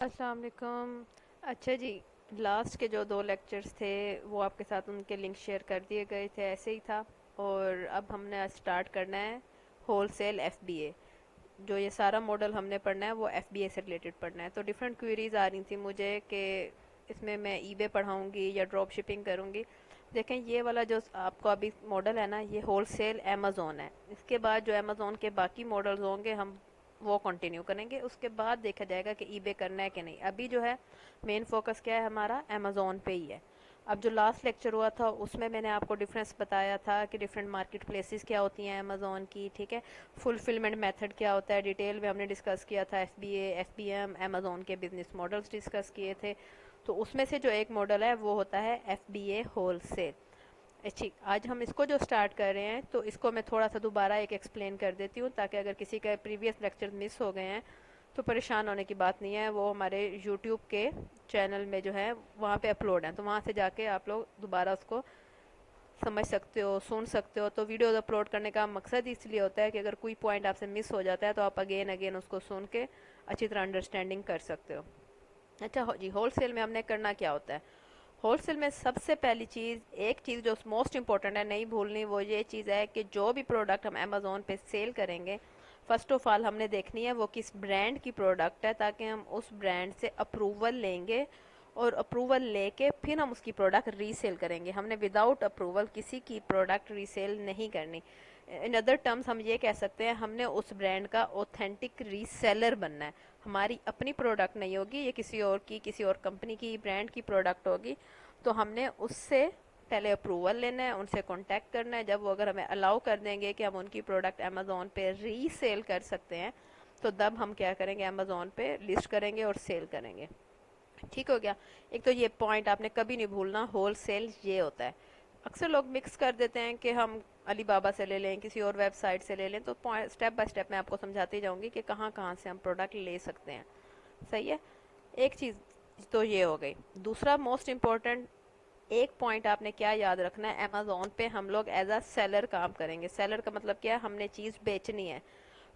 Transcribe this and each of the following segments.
अस्सलाम वालेकुम। अच्छा जी, लास्ट के जो दो लेक्चर्स थे वो आपके साथ उनके लिंक शेयर कर दिए गए थे, ऐसे ही था। और अब हमने आज स्टार्ट करना है होलसेल एफबीए। जो ये सारा मॉडल हमने पढ़ना है वो एफबीए से रिलेटेड पढ़ना है। तो डिफरेंट क्वेरीज आ रही थी मुझे कि इसमें मैं ईबे पढ़ाऊँगी या ड्रॉप शिपिंग करूँगी। देखें, ये वाला जो आपको अभी मॉडल है ना, ये होलसेल अमेज़ोन है। इसके बाद जो अमेज़ोन के बाकी मॉडल्स होंगे हम वो कंटिन्यू करेंगे। उसके बाद देखा जाएगा कि ईबे करना है कि नहीं। अभी जो है मेन फोकस क्या है हमारा, अमेज़ोन पे ही है। अब जो लास्ट लेक्चर हुआ था उसमें मैंने आपको डिफरेंस बताया था कि डिफरेंट मार्केट प्लेसेस क्या होती हैं अमेज़ोन की, ठीक है। फुलफिलमेंट मेथड क्या होता है डिटेल में हमने डिस्कस किया था। एफबीए, एफबीएम, अमेज़ोन के बिजनेस मॉडल्स डिस्कस किए थे। तो उसमें से जो एक मॉडल है वो होता है एफबीए होलसेल। ठीक, आज हम इसको जो स्टार्ट कर रहे हैं तो इसको मैं थोड़ा सा दोबारा एक एक्सप्लेन कर देती हूँ, ताकि अगर किसी का प्रीवियस लेक्चर मिस हो गए हैं तो परेशान होने की बात नहीं है। वो हमारे यूट्यूब के चैनल में जो है वहाँ पे अपलोड है, तो वहाँ से जाके आप लोग दोबारा उसको समझ सकते हो, सुन सकते हो। तो वीडियोस अपलोड करने का मकसद इसलिए होता है कि अगर कोई पॉइंट आपसे मिस हो जाता है तो आप अगेन अगेन उसको सुन के अच्छी तरह अंडरस्टैंडिंग कर सकते हो। अच्छा जी, होलसेल में हमने करना क्या होता है। होलसेल में सबसे पहली चीज़, एक चीज़ जो मोस्ट इंपॉर्टेंट है नहीं भूलनी, वो ये चीज़ है कि जो भी प्रोडक्ट हम अमेज़ोन पे सेल करेंगे, फर्स्ट ऑफ ऑल हमने देखनी है वो किस ब्रांड की प्रोडक्ट है, ताकि हम उस ब्रांड से अप्रूवल लेंगे। और अप्रूवल लेके फिर हम उसकी प्रोडक्ट रीसेल करेंगे। हमने विदाउट अप्रूवल किसी की प्रोडक्ट रीसेल नहीं करनी। इन अदर टर्म्स हम ये कह सकते हैं हमने उस ब्रांड का ऑथेंटिक रीसेलर बनना है। हमारी अपनी प्रोडक्ट नहीं होगी, ये किसी और की, किसी और कंपनी की ब्रांड की प्रोडक्ट होगी। तो हमने उससे पहले अप्रूवल लेना है, उनसे कांटेक्ट करना है। जब वो अगर हमें अलाउ कर देंगे कि हम उनकी प्रोडक्ट अमेज़ोन पे रीसेल कर सकते हैं, तो तब हम क्या करेंगे, अमेज़ोन पे लिस्ट करेंगे और सेल करेंगे। ठीक हो गया। एक तो ये पॉइंट आपने कभी नहीं भूलना, होल सेल ये होता है। अक्सर लोग मिक्स कर देते हैं कि हम अली बाबा से ले लें, किसी और वेबसाइट से ले लें। तो पॉइंट स्टेप बाय स्टेप मैं आपको समझाती जाऊंगी कि कहाँ कहाँ से हम प्रोडक्ट ले सकते हैं। सही है। एक चीज़ तो ये हो गई। दूसरा मोस्ट इम्पोर्टेंट एक पॉइंट आपने क्या याद रखना है, अमेजोन पे हम लोग एज अ सेलर काम करेंगे। सेलर का मतलब क्या है, हमने चीज़ बेचनी है।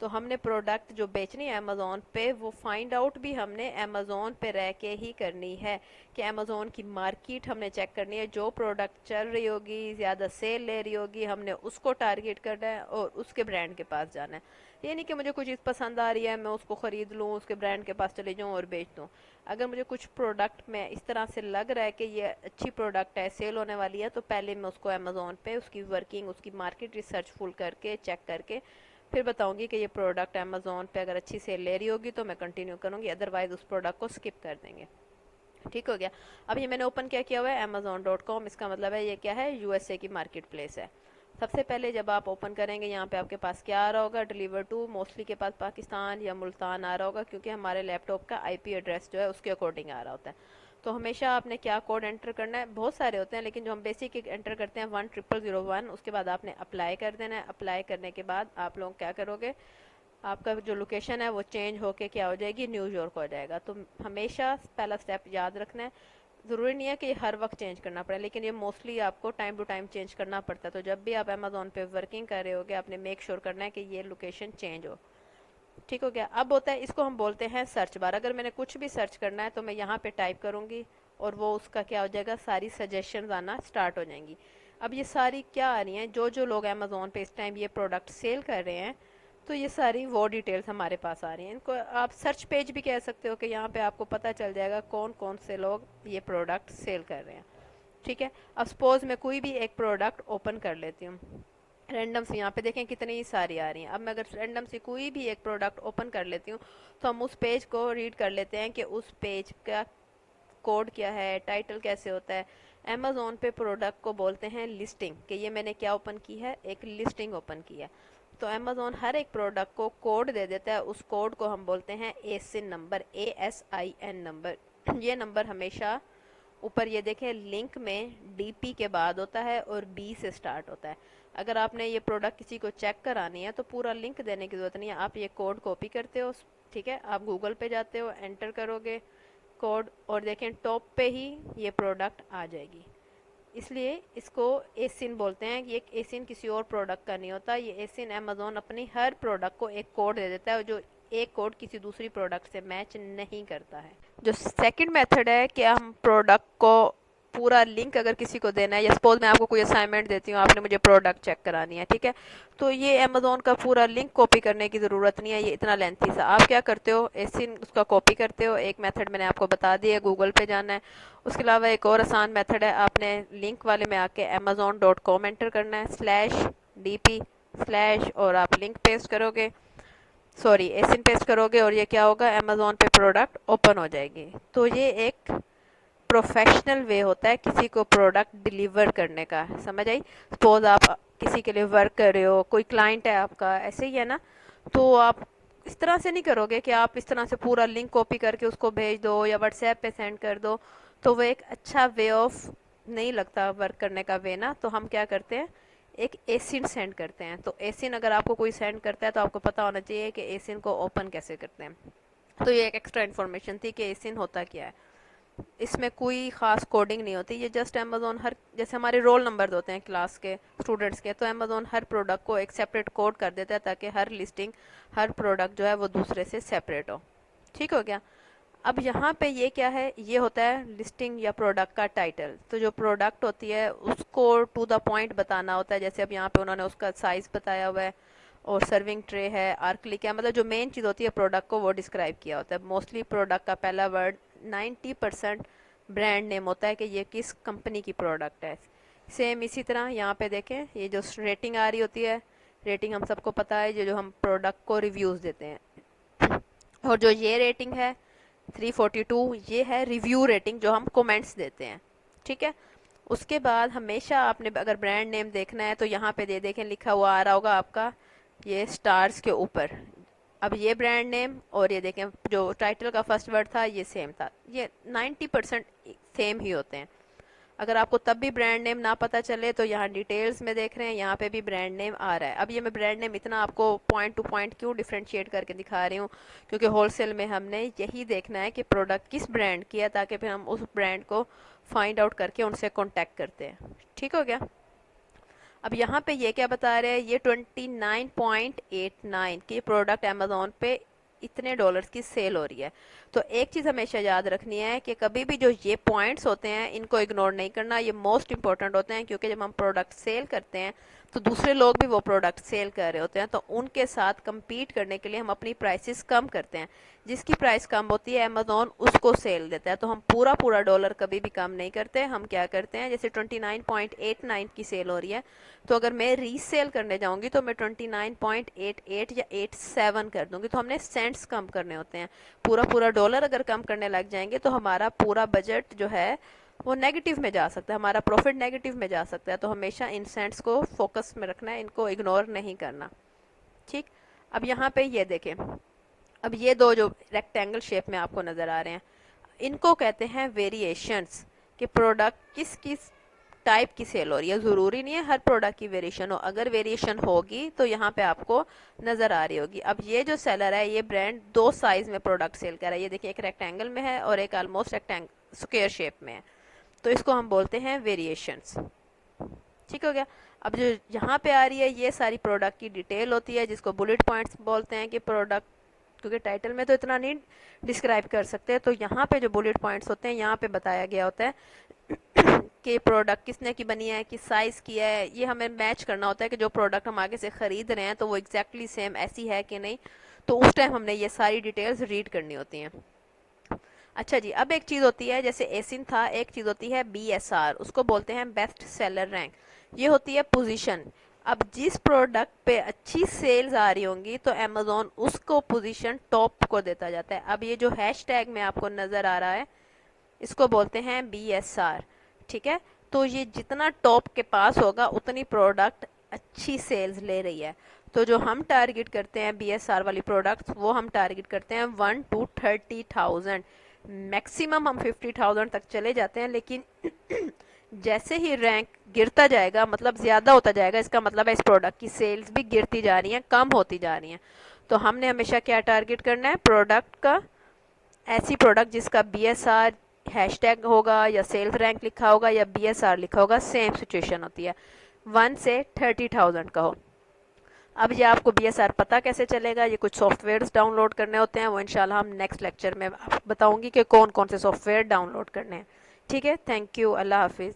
तो हमने प्रोडक्ट जो बेचनी है अमेज़ोन पे, वो फाइंड आउट भी हमने अमेज़ोन पे रह के ही करनी है। कि अमेज़ोन की मार्केट हमने चेक करनी है, जो प्रोडक्ट चल रही होगी, ज़्यादा सेल ले रही होगी, हमने उसको टारगेट करना है और उसके ब्रांड के पास जाना है। ये नहीं कि मुझे कोई चीज़ पसंद आ रही है मैं उसको ख़रीद लूँ, उसके ब्रांड के पास चले जाऊँ और बेच दूँ। अगर मुझे कुछ प्रोडक्ट में इस तरह से लग रहा है कि ये अच्छी प्रोडक्ट है, सेल होने वाली है, तो पहले मैं उसको अमेज़ोन पे उसकी वर्किंग, उसकी मार्केट रिसर्च फुल करके चेक करके फिर बताऊंगी कि ये प्रोडक्ट अमेज़ोन पे अगर अच्छी सेल ले रही होगी तो मैं कंटिन्यू करूंगी, अदरवाइज उस प्रोडक्ट को स्किप कर देंगे। ठीक हो गया। अब ये मैंने ओपन क्या किया हुआ है, amazon.com। इसका मतलब है ये क्या है, यूएसए की मार्केट प्लेस है। सबसे पहले जब आप ओपन करेंगे यहाँ पे आपके पास क्या आ रहा होगा, डिलीवर टू, मोस्टली के पास पाकिस्तान या मुल्तान आ रहा होगा, क्योंकि हमारे लैपटॉप का आईपी एड्रेस जो है उसके अकॉर्डिंग आ रहा होता है। तो हमेशा आपने क्या कोड एंटर करना है, बहुत सारे होते हैं लेकिन जो हम बेसिक एंटर करते हैं 10001। उसके बाद आपने अप्लाई कर देना है। अप्लाई करने के बाद आप लोग क्या करोगे, आपका जो लोकेशन है वो चेंज होके क्या हो जाएगी, न्यूयॉर्क हो जाएगा। तो हमेशा पहला स्टेप याद रखना है। ज़रूरी नहीं है कि हर वक्त चेंज करना पड़े, लेकिन ये मोस्टली आपको टाइम टू टाइम चेंज करना पड़ता है। तो जब भी आप अमेज़ोन पे वर्किंग कर रहे होगे आपने मेक श्योर करना है कि ये लोकेशन चेंज हो। ठीक हो गया। अब होता है, इसको हम बोलते हैं सर्च बार। अगर मैंने कुछ भी सर्च करना है तो मैं यहाँ पे टाइप करूँगी और वो उसका क्या हो जाएगा, सारी सजेशन आना स्टार्ट हो जाएंगी। अब ये सारी क्या आ रही हैं, जो जो लोग अमेज़ोन पे इस टाइम ये प्रोडक्ट सेल कर रहे हैं, तो ये सारी वो डिटेल्स हमारे पास आ रही हैं। इनको आप सर्च पेज भी कह सकते हो कि यहाँ पे आपको पता चल जाएगा कौन कौन से लोग ये प्रोडक्ट सेल कर रहे हैं। ठीक है। अब सपोज मैं कोई भी एक प्रोडक्ट ओपन कर लेती हूँ रैंडम से। यहाँ पे देखें कितनी सारी आ रही हैं। अब मैं अगर रैंडम से कोई भी एक प्रोडक्ट ओपन कर लेती हूँ तो हम उस पेज को रीड कर लेते हैं कि उस पेज का कोड क्या है, टाइटल कैसे होता है। अमेज़ोन पे प्रोडक्ट को बोलते हैं लिस्टिंग, कि ये मैंने क्या ओपन की है, एक लिस्टिंग ओपन की है। तो अमेज़ोन हर एक प्रोडक्ट को कोड दे देता है, उस कोड को हम बोलते हैं एसिन नंबर, ASIN नंबर। ये नंबर हमेशा ऊपर ये देखें लिंक में डीपी के बाद होता है और बी से स्टार्ट होता है। अगर आपने ये प्रोडक्ट किसी को चेक करानी है तो पूरा लिंक देने की ज़रूरत नहीं है, आप ये कोड कॉपी करते हो। ठीक है, आप गूगल पे जाते हो, एंटर करोगे कोड और देखें टॉप पे ही ये प्रोडक्ट आ जाएगी। इसलिए इसको एसिन बोलते हैं। ये एसिन किसी और प्रोडक्ट का नहीं होता, ये एसिन अमेज़ोन अपनी हर प्रोडक्ट को एक कोड दे देता है जो एक कोड किसी दूसरी प्रोडक्ट से मैच नहीं करता है। जो सेकंड मेथड है कि हम प्रोडक्ट को पूरा लिंक अगर किसी को देना है, या सपोज मैं आपको कोई असाइनमेंट देती हूँ, आपने मुझे प्रोडक्ट चेक करानी है, ठीक है, तो ये अमेजोन का पूरा लिंक कॉपी करने की ज़रूरत नहीं है, ये इतना लेंथी सा। आप क्या करते हो, एसिन उसका कॉपी करते हो, एक मेथड मैंने आपको बता दिया है, गूगल पे जाना है। उसके अलावा एक और आसान मेथड है, आपने लिंक वाले में आके amazon.com एंटर करना है, /dp/ और आप लिंक पेस्ट करोगे, सॉरी एसिन पेस्ट करोगे, और ये क्या होगा, अमेजोन पे प्रोडक्ट ओपन हो जाएगी। तो ये एक प्रोफेशनल वे होता है किसी को प्रोडक्ट डिलीवर करने का, समझ आई। सपोज आप किसी के लिए वर्क कर रहे हो, कोई क्लाइंट है आपका, ऐसे ही है ना, तो आप इस तरह से नहीं करोगे कि आप इस तरह से पूरा लिंक कॉपी करके उसको भेज दो या व्हाट्सएप पे सेंड कर दो, तो वो एक अच्छा वे ऑफ नहीं लगता वर्क करने का वे ना। तो हम क्या करते हैं, एक एसिन सेंड करते हैं। तो एसिन अगर आपको कोई सेंड करता है तो आपको पता होना चाहिए कि एसिन को ओपन कैसे करते हैं। तो ये एक एक्स्ट्रा इन्फॉर्मेशन थी कि एसिन होता क्या है। इसमें कोई खास कोडिंग नहीं होती, ये जस्ट अमेजोन हर, जैसे हमारे रोल नंबर होते हैं क्लास के स्टूडेंट्स के, तो अमेजोन हर प्रोडक्ट को एक सेपरेट कोड कर देता है ताकि हर लिस्टिंग, हर प्रोडक्ट जो है वो दूसरे से सेपरेट हो। ठीक हो गया। अब यहाँ पे ये क्या है, ये होता है लिस्टिंग या प्रोडक्ट का टाइटल। तो जो प्रोडक्ट होती है उसको टू द पॉइंट बताना होता है, जैसे अब यहाँ पे उन्होंने उसका साइज बताया हुआ है, और सर्विंग ट्रे है, आर्कलिक है, मतलब जो मेन चीज़ होती है प्रोडक्ट को वो डिस्क्राइब किया होता है। मोस्टली प्रोडक्ट का पहला वर्ड 90% ब्रांड नेम होता है कि ये किस कंपनी की प्रोडक्ट है। सेम इसी तरह यहाँ पे देखें, ये जो रेटिंग आ रही होती है, रेटिंग हम सबको पता है, जो जो हम प्रोडक्ट को रिव्यूज़ देते हैं। और जो ये रेटिंग है 342, ये है रिव्यू रेटिंग जो हम कमेंट्स देते हैं। ठीक है। उसके बाद हमेशा आपने अगर ब्रांड नेम देखना है तो यहाँ पे दे देखें, लिखा हुआ आ रहा होगा आपका ये स्टार्स के ऊपर। अब ये ब्रांड नेम और ये देखें जो टाइटल का फर्स्ट वर्ड था ये सेम था, ये 90% सेम ही होते हैं। अगर आपको तब भी ब्रांड नेम ना पता चले तो यहाँ डिटेल्स में देख रहे हैं, यहाँ पे भी ब्रांड नेम आ रहा है। अब ये मैं ब्रांड नेम इतना आपको पॉइंट टू पॉइंट क्यों डिफ्रेंशिएट करके दिखा रही हूँ, क्योंकि होलसेल में हमने यही देखना है कि प्रोडक्ट किस ब्रांड की है, ताकि फिर हम उस ब्रांड को फाइंड आउट करके उनसे कॉन्टैक्ट करते हैं। ठीक हो गया। अब यहाँ पे ये क्या बता रहे हैं, ये 29.89 की प्रोडक्ट अमेजोन पे इतने डॉलर्स की सेल हो रही है। तो एक चीज़ हमेशा याद रखनी है कि कभी भी जो ये पॉइंट्स होते हैं इनको इग्नोर नहीं करना, ये मोस्ट इंपॉर्टेंट होते हैं, क्योंकि जब हम प्रोडक्ट सेल करते हैं तो दूसरे लोग भी वो प्रोडक्ट सेल कर रहे होते हैं, तो उनके साथ compete करने के लिए हम अपनी प्राइसेस कम करते हैं। जिसकी प्राइस कम होती है अमेजोन उसको सेल देता है, तो हम पूरा पूरा डॉलर कभी भी कम नहीं करते। हम क्या करते हैं, जैसे 29.89 की सेल हो रही है, तो अगर मैं रीसेल करने जाऊंगी तो मैं 29.88 या 87 कर दूंगी, तो हमने सेंट्स कम करने होते हैं। पूरा पूरा डॉलर अगर कम करने लग जाएंगे तो हमारा पूरा बजट जो है वो नेगेटिव में जा सकता है, हमारा प्रॉफिट नेगेटिव में जा सकता है। तो हमेशा इन सेंट्स को फोकस में रखना है, इनको इग्नोर नहीं करना। ठीक। अब यहाँ पे ये देखें, अब ये दो जो रेक्टेंगल शेप में आपको नज़र आ रहे हैं, इनको कहते हैं वेरिएशंस, कि प्रोडक्ट किस किस टाइप की सेल हो रही है। ज़रूरी नहीं है हर प्रोडक्ट की वेरिएशन हो, अगर वेरिएशन होगी तो यहाँ पे आपको नज़र आ रही होगी। अब ये जो सेलर है ये ब्रांड दो साइज़ में प्रोडक्ट सेल कर रहा है, ये देखिए एक रेक्टेंगल में है और एक ऑलमोस्ट रेक्टेंगल स्क्वायर शेप में है, तो इसको हम बोलते हैं वेरिएशंस। ठीक हो गया। अब जो यहाँ पे आ रही है ये सारी प्रोडक्ट की डिटेल होती है, जिसको बुलेट पॉइंट्स बोलते हैं, कि प्रोडक्ट, क्योंकि टाइटल में तो इतना नहीं डिस्क्राइब कर सकते, तो यहाँ पे जो बुलेट पॉइंट्स होते हैं यहाँ पे बताया गया होता है कि प्रोडक्ट किसने की बनी है, किस साइज़ की है। ये हमें मैच करना होता है कि जो प्रोडक्ट हम आगे से ख़रीद रहे हैं तो वो एग्जैक्टली सेम ऐसी है कि नहीं, तो उस टाइम हमने ये सारी डिटेल्स रीड करनी होती हैं। अच्छा जी, अब एक चीज़ होती है, जैसे एसिन था, एक चीज़ होती है BSR, उसको बोलते हैं बेस्ट सेलर रैंक। ये होती है पोजीशन। अब जिस प्रोडक्ट पे अच्छी सेल्स आ रही होंगी तो अमेजोन उसको पोजीशन टॉप को देता जाता है। अब ये जो हैशटैग में आपको नज़र आ रहा है इसको बोलते हैं BSR। ठीक है। तो ये जितना टॉप के पास होगा उतनी प्रोडक्ट अच्छी सेल्स ले रही है। तो जो हम टारगेट करते हैं BSR वाली प्रोडक्ट्स, वो हम टारगेट करते हैं 1 to 30,000, मैक्सिमम हम 50,000 तक चले जाते हैं। लेकिन जैसे ही रैंक गिरता जाएगा, मतलब ज़्यादा होता जाएगा, इसका मतलब है इस प्रोडक्ट की सेल्स भी गिरती जा रही हैं, कम होती जा रही हैं। तो हमने हमेशा क्या टारगेट करना है, प्रोडक्ट का, ऐसी प्रोडक्ट जिसका BSR हैशटैग होगा या सेल्स रैंक लिखा होगा या BSR लिखा होगा, सेम सिचुएशन होती है, 1 से 30,000 का हो। अब ये आपको बीएसआर पता कैसे चलेगा, ये कुछ सॉफ्टवेयर्स डाउनलोड करने होते हैं, वो इंशाल्लाह हम नेक्स्ट लेक्चर में आपको बताऊंगी कि कौन कौन से सॉफ्टवेयर डाउनलोड करने हैं। ठीक है, थैंक यू, अल्लाह हाफिज़।